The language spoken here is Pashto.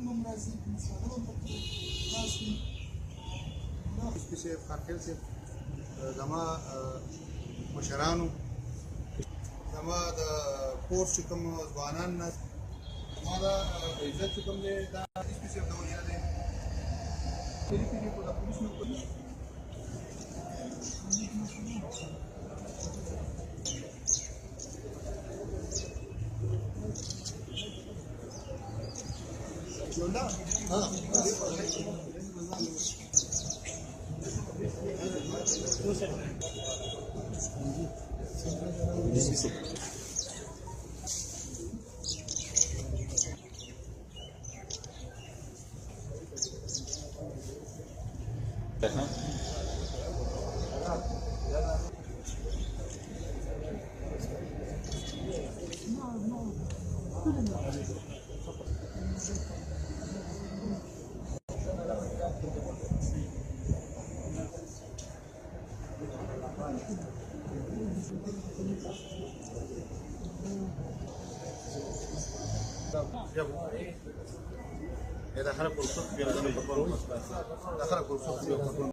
هم راځي مساله هم پکې خاص دي سپیسي خاطر سے زما مشرانو زما د کور چې کوم ځوانان نه ما دا عزت چې کوم دی دا سپیسي د وجه دی پیری پیری په پولیس نو کوي Yolda? Ha. Ya, dejar por suerte, ya no me